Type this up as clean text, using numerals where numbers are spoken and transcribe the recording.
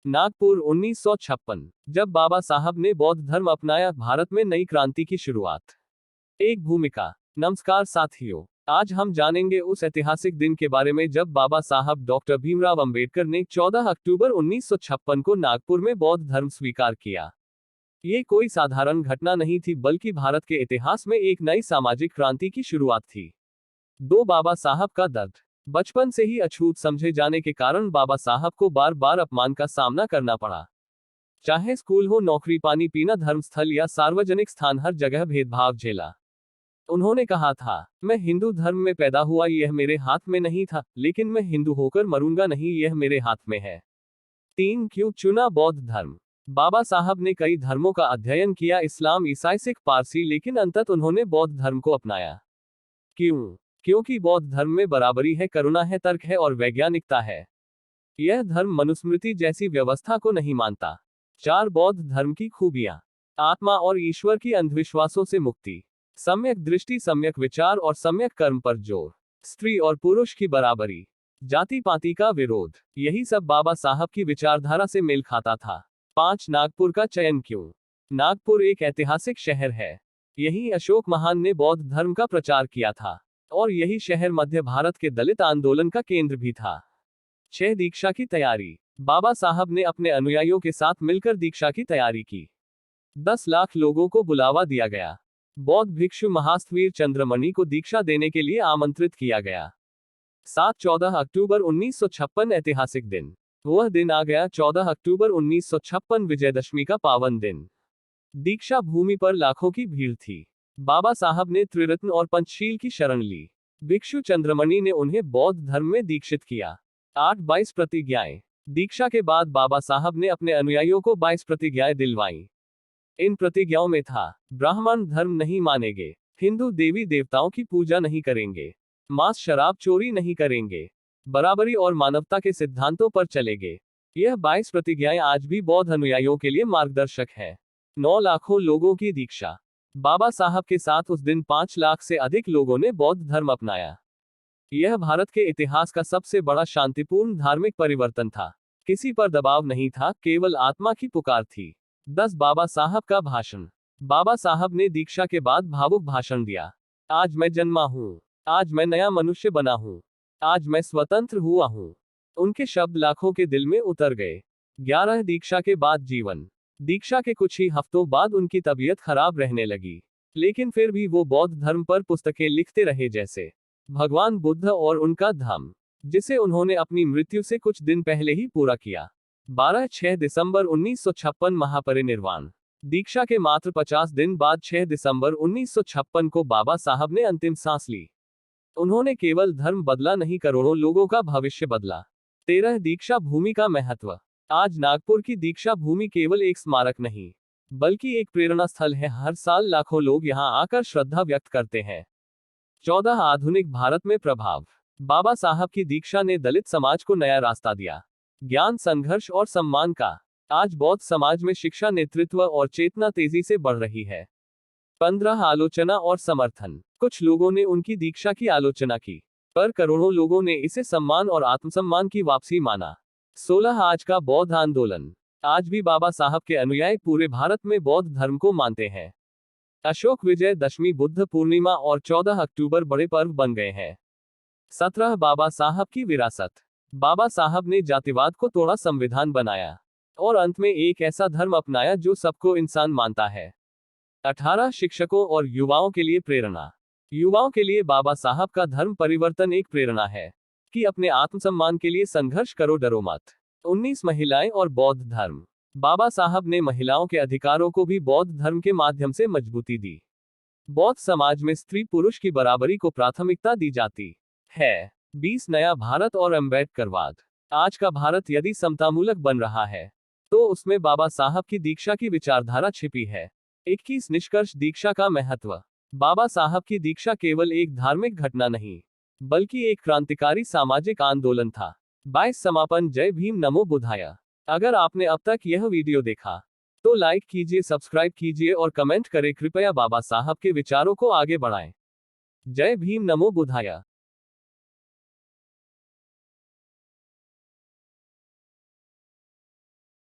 नागपुर 1956। जब बाबा साहब ने बौद्ध धर्म अपनाया, भारत में नई क्रांति की शुरुआत। एक भूमिका। नमस्कार साथियों, आज हम जानेंगे उस ऐतिहासिक दिन के बारे में जब बाबा साहब डॉक्टर भीमराव अंबेडकर ने 14 अक्टूबर 1956 को नागपुर में बौद्ध धर्म स्वीकार किया। ये कोई साधारण घटना नहीं थी, बल्कि भारत के इतिहास में एक नई सामाजिक क्रांति की शुरुआत थी। दो बाबा साहब का दर्द। बचपन से ही अछूत समझे जाने के कारण बाबा साहब को बार बार अपमान का सामना करना पड़ा। चाहे स्कूल हो, नौकरी, पानी पीना, धर्मस्थल या सार्वजनिक स्थान, हर जगह भेदभाव झेला। उन्होंने कहा था, मैं हिंदू धर्म में पैदा हुआ, यह मेरे हाथ में नहीं था, लेकिन मैं हिंदू होकर मरूंगा नहीं, यह मेरे हाथ में है। 3 क्यों चुना बौद्ध धर्म? बाबा साहब ने कई धर्मों का अध्ययन किया, इस्लाम, ईसाई, सिख, पारसी, लेकिन अंततः उन्होंने बौद्ध धर्म को अपनाया। क्यों? क्योंकि बौद्ध धर्म में बराबरी है, करुणा है, तर्क है और वैज्ञानिकता है। यह धर्म मनुस्मृति जैसी व्यवस्था को नहीं मानता। 4 बौद्ध धर्म की खूबियां। आत्मा और ईश्वर की अंधविश्वासों से मुक्ति, सम्यक दृष्टि, सम्यक विचार और सम्यक कर्म पर जोर, स्त्री और पुरुष की बराबरी, जाति पाति का विरोध, यही सब बाबा साहब की विचारधारा से मेल खाता था। 5 नागपुर का चयन क्यों? नागपुर एक ऐतिहासिक शहर है। यही अशोक महान ने बौद्ध धर्म का प्रचार किया था, और यही शहर मध्य भारत के दलित आंदोलन का केंद्र भी था। 6 दीक्षा की तैयारी। बाबा साहब ने अपने अनुयायियों के साथ मिलकर दीक्षा की तैयारी की। 10 लाख लोगों को बुलावा दिया गया। बौद्ध भिक्षु महास्थवीर चंद्रमणि को दीक्षा देने के लिए आमंत्रित किया गया। 14 अक्टूबर 1956 ऐतिहासिक दिन। वह दिन आ गया, 14 अक्टूबर 1956, विजयदशमी का पावन दिन। दीक्षा भूमि पर लाखों की भीड़ थी। बाबा साहब ने त्रिरत्न और पंचशील की शरण ली। भिक्षु चंद्रमणि ने उन्हें बौद्ध धर्म में दीक्षित किया। 8-22 प्रतिज्ञाएं। दीक्षा के बाद बाबा साहब ने अपने अनुयायियों को 22 प्रतिज्ञाएं दिलवाईं। इन प्रतिज्ञाओं में था, ब्राह्मण धर्म नहीं मानेंगे, हिंदू देवी देवताओं की पूजा नहीं करेंगे, मांस शराब चोरी नहीं करेंगे, बराबरी और मानवता के सिद्धांतों पर चलेंगे। यह 22 प्रतिज्ञाएं आज भी बौद्ध अनुयायियों के लिए मार्गदर्शक है। 9 लाखों लोगों की दीक्षा। बाबा साहब के साथ उस दिन 5 लाख से अधिक लोगों ने बौद्ध धर्म अपनाया। यह भारत के इतिहास का सबसे बड़ा शांतिपूर्ण धार्मिक परिवर्तन था। किसी पर दबाव नहीं था, केवल आत्मा की पुकार थी। 10 बाबा साहब का भाषण। बाबा साहब ने दीक्षा के बाद भावुक भाषण दिया। आज मैं जन्मा हूँ, आज मैं नया मनुष्य बना हूँ, आज मैं स्वतंत्र हुआ हूँ। उनके शब्द लाखों के दिल में उतर गए। 11 दीक्षा के बाद जीवन। दीक्षा के कुछ ही हफ्तों बाद उनकी तबीयत खराब रहने लगी, लेकिन फिर भी वो बौद्ध धर्म पर पुस्तकें लिखते रहे, जैसे भगवान बुद्ध और उनका धम्म, जिसे उन्होंने अपनी मृत्यु से कुछ दिन पहले ही पूरा किया। 12-6 दिसंबर 1956 महापरिनिर्वाण। दीक्षा के मात्र 50 दिन बाद 6 दिसंबर 1956 को बाबा साहब ने अंतिम सांस ली। उन्होंने केवल धर्म बदला नहीं, करोड़ों लोगों का भविष्य बदला। 13 दीक्षा भूमि का महत्व। आज नागपुर की दीक्षा भूमि केवल एक स्मारक नहीं, बल्कि एक प्रेरणा स्थल है। हर साल लाखों लोग यहां आकर श्रद्धा व्यक्त करते हैं। 14 आधुनिक भारत में प्रभाव। बाबा साहब की दीक्षा ने दलित समाज को नया रास्ता दिया, ज्ञान, संघर्ष और सम्मान का। आज बौद्ध समाज में शिक्षा, नेतृत्व और चेतना तेजी से बढ़ रही है। 15 आलोचना और समर्थन। कुछ लोगों ने उनकी दीक्षा की आलोचना की, पर करोड़ों लोगों ने इसे सम्मान और आत्मसम्मान की वापसी माना। 16 आज का बौद्ध आंदोलन। आज भी बाबा साहब के अनुयायी पूरे भारत में बौद्ध धर्म को मानते हैं। अशोक विजय दशमी, बुद्ध पूर्णिमा और 14 अक्टूबर बड़े पर्व बन गए हैं। 17 बाबा साहब की विरासत। बाबा साहब ने जातिवाद को तोड़ा, संविधान बनाया और अंत में एक ऐसा धर्म अपनाया जो सबको इंसान मानता है। 18 शिक्षकों और युवाओं के लिए प्रेरणा। युवाओं के लिए बाबा साहब का धर्म परिवर्तन एक प्रेरणा है कि अपने आत्मसम्मान के लिए संघर्ष करो, डरो मत। 19 महिलाएं और बौद्ध धर्म। बाबा साहब ने महिलाओं के अधिकारों को भी बौद्ध धर्म के माध्यम से मजबूती दी। बौद्ध समाज में स्त्री पुरुष की बराबरी को प्राथमिकता दी जाती है। 20 नया भारत और अम्बेडकरवाद। आज का भारत यदि समतामूलक बन रहा है, तो उसमें बाबा साहब की दीक्षा की विचारधारा छिपी है। 21 निष्कर्ष दीक्षा का महत्व। बाबा साहब की दीक्षा केवल एक धार्मिक घटना नहीं, बल्कि एक क्रांतिकारी सामाजिक आंदोलन था। 22 समापन। जय भीम, नमो बुद्धाय। अगर आपने अब तक यह वीडियो देखा, तो लाइक कीजिए, सब्सक्राइब कीजिए और कमेंट करें। कृपया बाबा साहब के विचारों को आगे बढ़ाएं। जय भीम, नमो बुद्धाय।